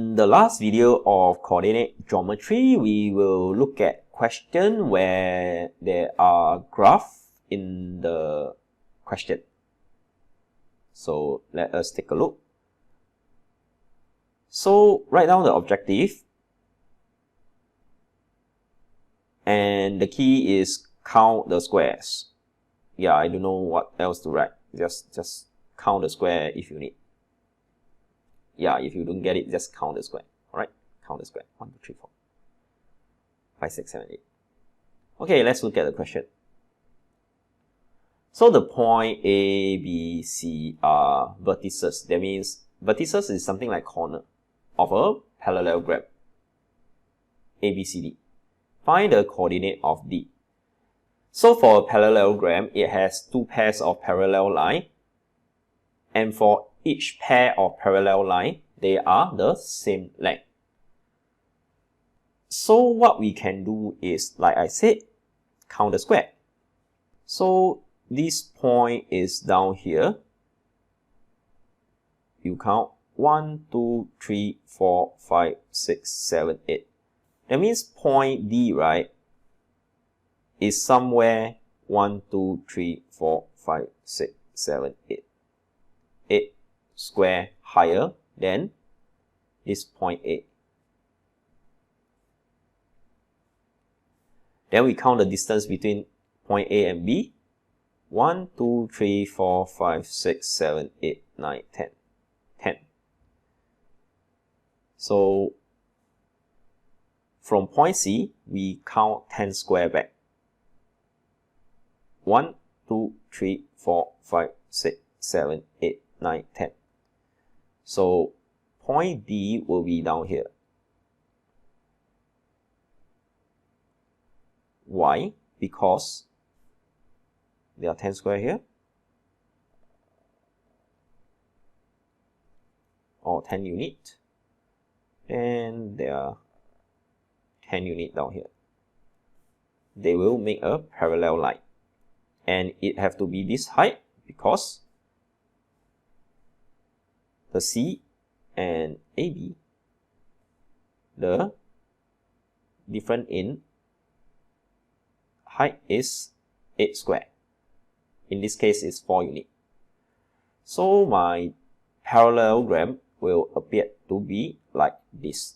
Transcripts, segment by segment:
In the last video of coordinate geometry, we will look at question where there are graphs in the question. So let us take a look. So write down the objective, and the key is count the squares. Yeah, I don't know what else to write. Just count the square if you need. Yeah, if you don't get it, just count the square. Alright, count the square. 1, 2, 3, 4, 5, 6, 7, 8. Okay, let's look at the question. So the point A, B, C are vertices. That means vertices is something like corner of a parallelogram. A, B, C, D. Find the coordinate of D. So for a parallelogram, it has two pairs of parallel lines. And for each pair of parallel lines, they are the same length. So what we can do is, like I said, count the square. So this point is down here. You count 1, 2, 3, 4, 5, 6, 7, 8. That means point D, right, is somewhere 1, 2, 3, 4, 5, 6, 7, 8. 8 square higher than this point A. Then we count the distance between point A and B. 1, 2, 3, 4, 5, 6, 7, 8, 9, 10. 10. So from point C, we count 10 square back. 1, 2, 3, 4, 5, 6, 7, 8, 9, 10. So point D will be down here. Why? Because there are 10 square here, or 10 unit, and there are 10 unit down here. They will make a parallel line, and it have to be this height because the C and AB, the difference in height is 8 square. In this case, it's 4 unit. So my parallelogram will appear to be like this.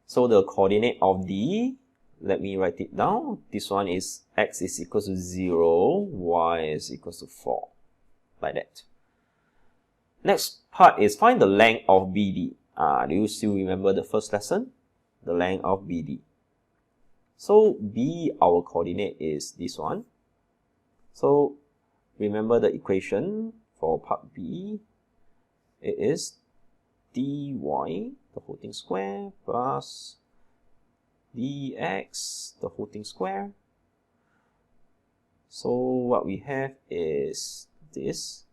So the coordinate of D, let me write it down. This one is x is equal to 0, y is equal to 4. Like that. Next part is find the length of BD. Do you still remember the first lesson? The length of BD. So B, our coordinate is this one. So remember the equation for part B. It is dy, the whole thing square, plus dx, the whole thing square. So what we have is this.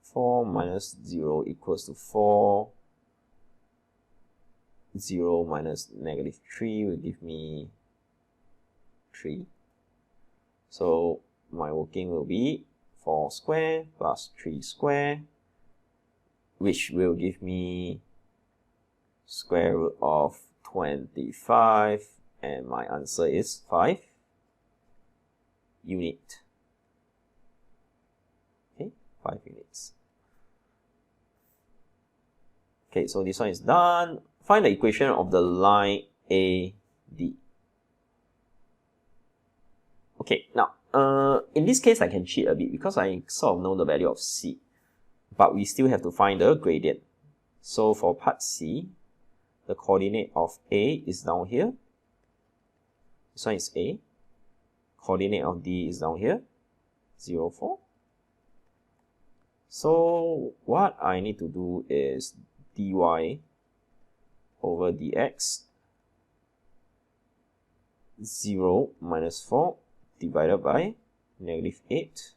Four minus 0 equals to 4. 0 minus negative 3 will give me 3. So my working will be 4 square plus 3 square, which will give me square root of 25, and my answer is 5 unit. Okay, 5 units. Okay, so this one is done. Find the equation of the line AD. Okay, now, in this case, I can cheat a bit because I sort of know the value of C. But we still have to find the gradient. So for part C, the coordinate of A is down here. This one is A. Coordinate of D is down here, 0, 4. So what I need to do is dy over dx, 0 minus 4 divided by negative 8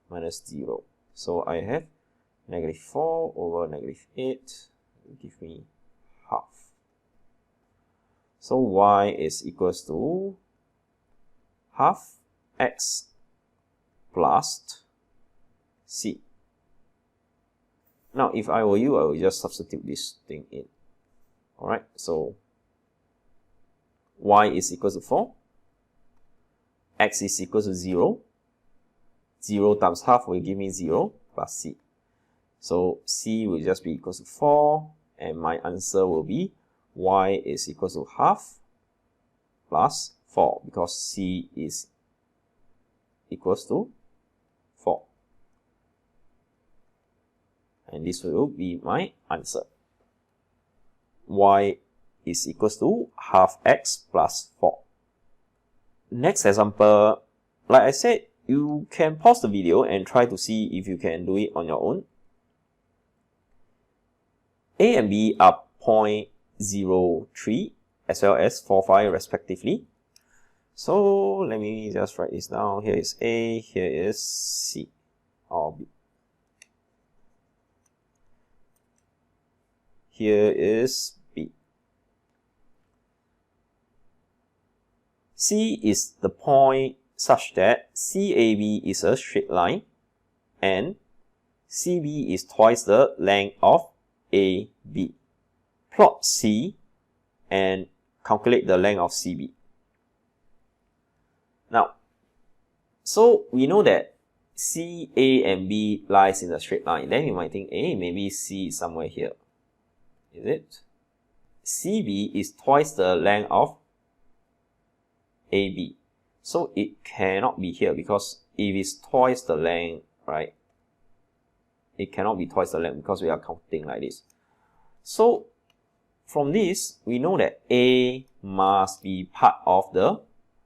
minus 0. So I have negative 4 over negative 8 will give me half. So y is equals to half x plus C. Now, if I were you, I would just substitute this thing in. Alright, so y is equal to 4, x is equal to 0, 0 times half will give me 0 plus C. So C will just be equal to 4, and my answer will be y is equal to half plus 4, because C is equals to 4. And this will be my answer. Y is equals to half x plus 4. Next example, like I said, you can pause the video and try to see if you can do it on your own. A and B are 0.03 as well as 45 respectively. So let me just write this down. Here is A, here is C or B. Here is B. C is the point such that CAB is a straight line and CB is twice the length of AB. Plot C and calculate the length of CB. Now, so we know that C, A, and B lies in a straight line. Then you might think, hey, maybe C is somewhere here. Is it? CB is twice the length of AB. So it cannot be here, because if it's twice the length, right? It cannot be twice the length because we are counting like this. So from this, we know that A must be part of the,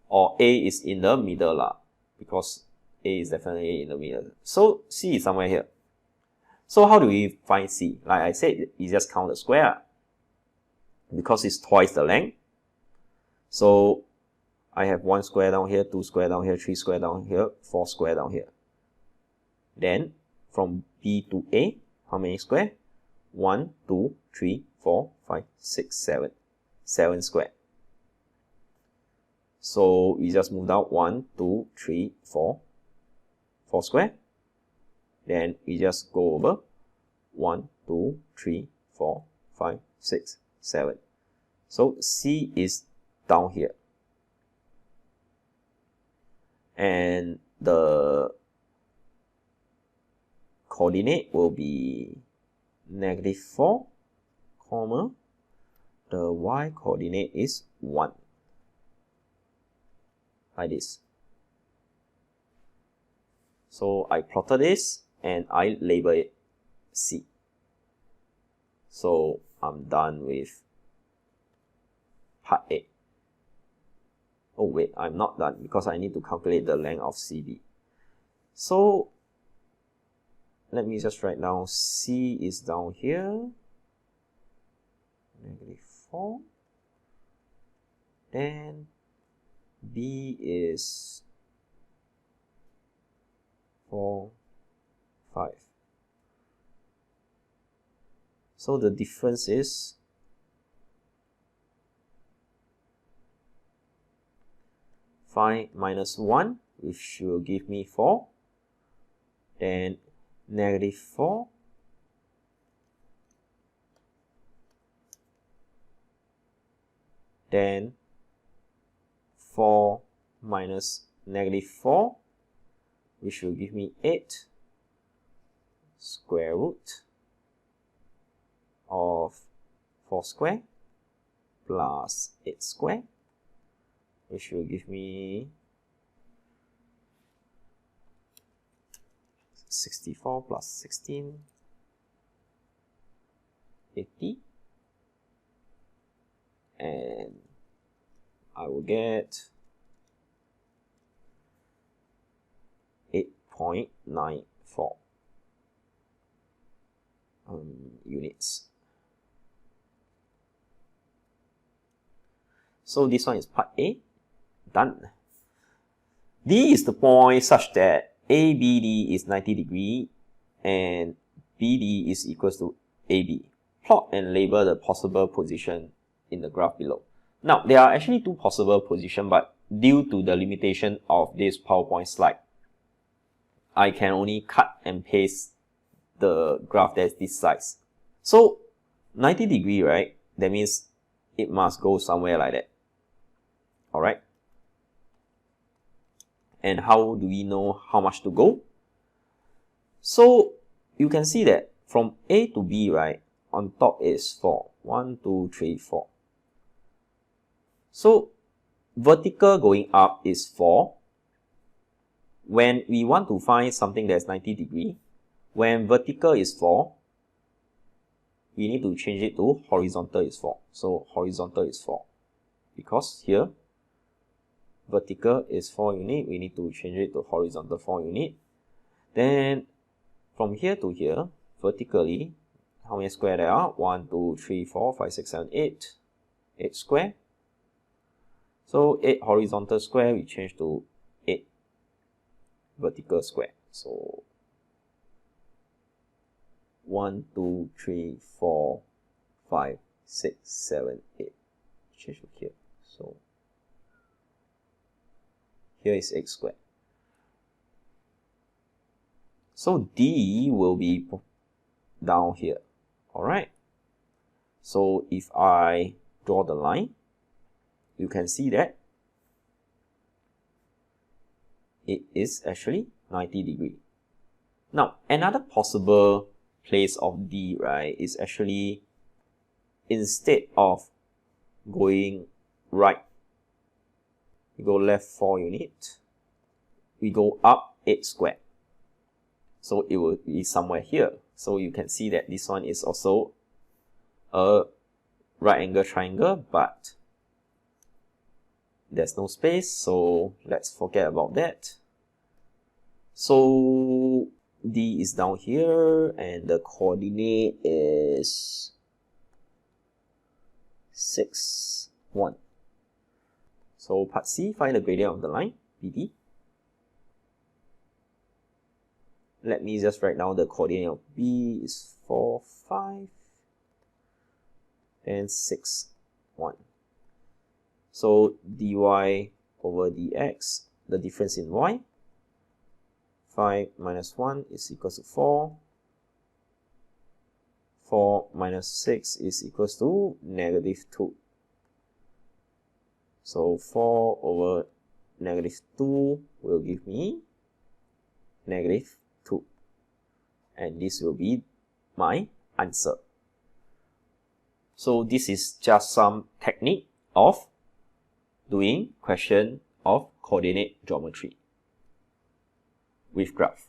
or A is in the middle lah, because A is definitely in the middle. So C is somewhere here. So how do we find C? Like I said, you just count the square, because it's twice the length. So I have 1 square down here, 2 square down here, 3 square down here, 4 square down here. Then from B to A, how many square? 1, 2, 3, 4, 5, 6, 7. 7 square. So we just move down 1, 2, 3, 4. 4 square. Then we just go over 1, 2, 3, 4, 5, 6, 7. So C is down here. And the coordinate will be -4, comma, the y coordinate is 1. Like this. So I plotted this and I label it C. So I'm done with part A. Oh wait, I'm not done because I need to calculate the length of CB. So let me just write down C is down here, -4. Then B is 4, 5. So the difference is 5 minus 1, which will give me 4. Then -4. Then 4 minus -4, which will give me 8, square root of 4 square plus 8 square, which will give me 64 plus 16, 80, and I will get 8.94 units. So this one is part A, done. D is the point such that ABD is 90 degrees and BD is equal to AB. Plot and label the possible position in the graph below. Now, there are actually 2 possible positions, but due to the limitation of this PowerPoint slide, I can only cut and paste the graph that's this size. So 90 degree, right? That means it must go somewhere like that. Alright? And how do we know how much to go? So you can see that from A to B, right? On top is 4. 1, 2, 3, 4. So vertical going up is 4. When we want to find something that's 90 degree, when vertical is 4, we need to change it to horizontal is 4. So horizontal is 4. Because here, vertical is 4 unit, we need to change it to horizontal 4 unit. Then from here to here, vertically, how many square there are? 1, 2, 3, 4, 5, 6, 7, 8. 8 square. So 8 horizontal square, we change to 8 vertical square. So 1, 2, 3, 4, 5, 6, 7, 8. Change to here. So here is 8 square. So D will be down here. Alright. So if I draw the line, you can see that it is actually 90 degree. Now, another possible place of D, right, is actually instead of going right, we go left 4 unit, we go up 8 square. So it will be somewhere here. So you can see that this one is also a right angle triangle, but there's no space, so let's forget about that. So D is down here, and the coordinate is 6, 1. So part C, find the gradient of the line, BD. Let me just write down the coordinate of B is 4, 5, and 6, 1. So dy over dx, the difference in y, 5 minus 1 is equals to 4. 4 minus 6 is equals to negative 2. So 4 over negative 2 will give me negative 2. And this will be my answer. So this is just some technique of doing question of coordinate geometry with graph.